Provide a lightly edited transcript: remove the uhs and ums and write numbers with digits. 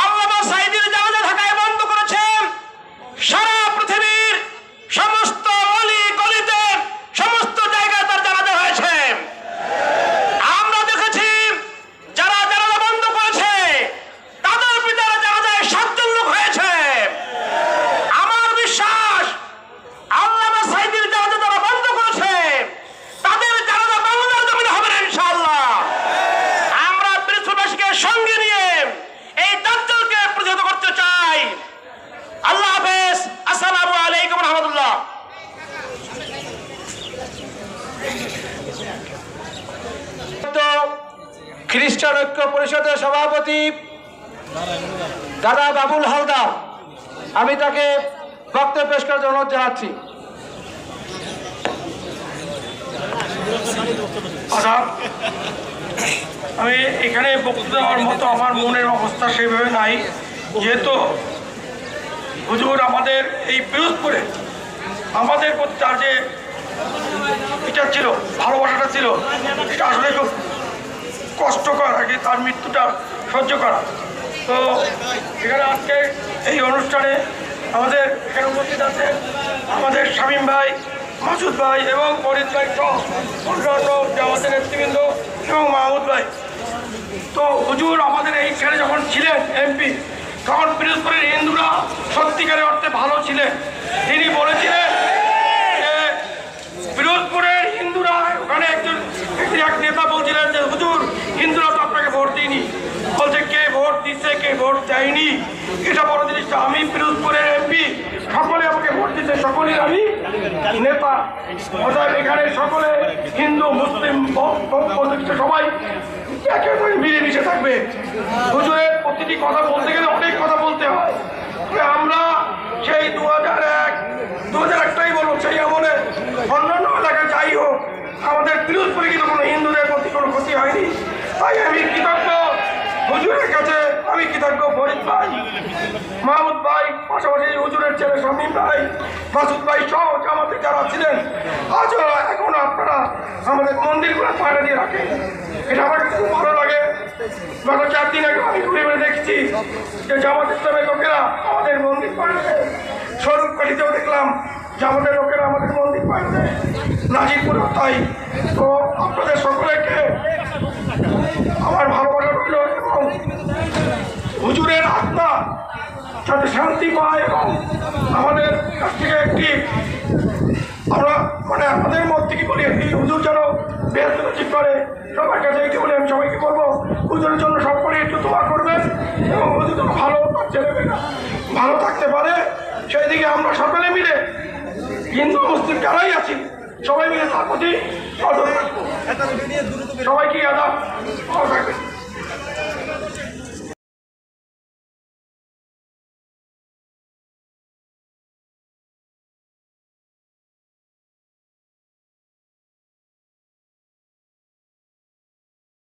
আল্লামা সাঈদীর জানাজা ঢাকায় বন্ধ করেছেন। সারা পৃথিবীর সমস্ত অলি গলিতে সমস্ত জায়গায় তার জানাজা হয়েছে। আমরা দেখেছি যারা জানাজা বন্ধ করেছে তাদের পিতার জানাজায় 7 জন লোক হয়েছে। আমার বিশ্বাস আল্লামা সাঈদীর জানাজা যারা বন্ধ করেছে তাদের জানাজা বাংলার জমিনে হবে না ইনশাআল্লাহ। আমরা পৃথিবীবাসীকে সঙ্গে নিয়ে এই দাজ্জালকে প্রতিহত করতে চাই। আল্লাহ হাফেজ। আসসালামু আলাইকুম রাহমাতুল্লাহ। খ্রিস্টান ঐক্য পরিষদের সভাপতি দাদা বাবুল হালদার, আমি তাকে বক্তব্য পেশ করার জন্য অনুরোধ জানাচ্ছি। আমি এখানে বক্তব্য দেওয়ার মতো আমার মনের অবস্থা সেইভাবে নাই, যেহেতু হুজুর আমাদের এই পিরোজপুরে আমাদের প্রতি তার যে এটা ছিল, ভালোবাসাটা ছিল, এটা আসলে খুব কষ্টকর আর কি, তার মৃত্যুটা সহ্য করা। তো এখানে আজকে এই অনুষ্ঠানে আমাদের এখানে উপস্থিত আছে আমাদের শামীম ভাই, মাসুদ ভাই এবং ফরিদ ভাই সহ অন্যান্য আমাদের নেতৃবৃন্দ এবং মাহমুদ ভাই। তো হুজুর আমাদের এইখানে যখন ছিলেন এমপি, তখন পিরোজপুরের হিন্দুরা সত্যিকারের অর্থে ভালো ছিলেন। তিনি বলেছিলেন যে পিরোজপুরের হিন্দুরা, ওখানে এক নেতা বলছিলেন যে হুজুর হিন্দুরা তো আপনাকে ভোট দিইনি, বলছে কে ভোট দিচ্ছে কে ভোট দেয়নি এটা বড় জিনিসটা। আমি পিরোজপুরের এমপি, সকলে আমাকে ভোট দিতে, সকলেই আমি নেতা। অর্থাৎ এখানে সকলে হিন্দু মুসলিম সবাই একেবারে মিলেমিশে থাকবে। হুজুরের প্রতিটি কথা বলতে গেলে অনেক কথা বলতে হয়। আমরা সেই 2001টাই বলবো, সেই আমলে অন্যান্য এলাকায় যাই হোক, আমাদের পিরোজপুরে কিন্তু কোনো হিন্দুদের প্রতি কোনো ক্ষতি হয়নি। তাই আমি কৃতজ্ঞ হুজুরের কাছে, আমি কৃতজ্ঞ ফরিদ ভাই, মাহমুদ ভাই, পাশাপাশি হুজুরের ছেলে শামীম ভাই, মাসুদ ভাই সহ আমাদের যারা ছিলেন। আজও এখন আপনারা আমাদের মন্দিরগুলো পাহাড়ে দিয়ে রাখেন, এটা আমার কাছে খুব ভালো লাগে। গত 4 দিন আগে আমি ঘুরে ঘুরে দেখছি যে জামাত ইসলামের লোকেরা আমাদের মন্দির পাহাড়ে, স্বরূপকাঠিতেও দেখলাম জামাতের লোকেরা আমাদের মন্দির পাহাড়ে, নাজিরপুরেও তাই। তো আপনাদের সকলেকে আমার ভালোবাসা রইল এবং হুজুরের আত্মা যাতে শান্তি পায় এবং আমাদের কাছ থেকে একটি আমরা আমাদের মত থেকে বলি একটি হুজুর যেন বেহস্ত ঠিক করে। সবার কাছে একটি বলি, আমি সবাইকে বলবো হুজুরের জন্য সকলে একটু দোয়া করবেন এবং হুজুর যেন ভালো ছেলেমেয়েরা ভালো থাকতে পারে, সেই দিকে আমরা সকলে মিলে হিন্দু মুসলিম যারাই আছি সবাই মিলে তার প্রতি সদর রাখবো। সবাইকে আদাব, ভালো থাকবেন।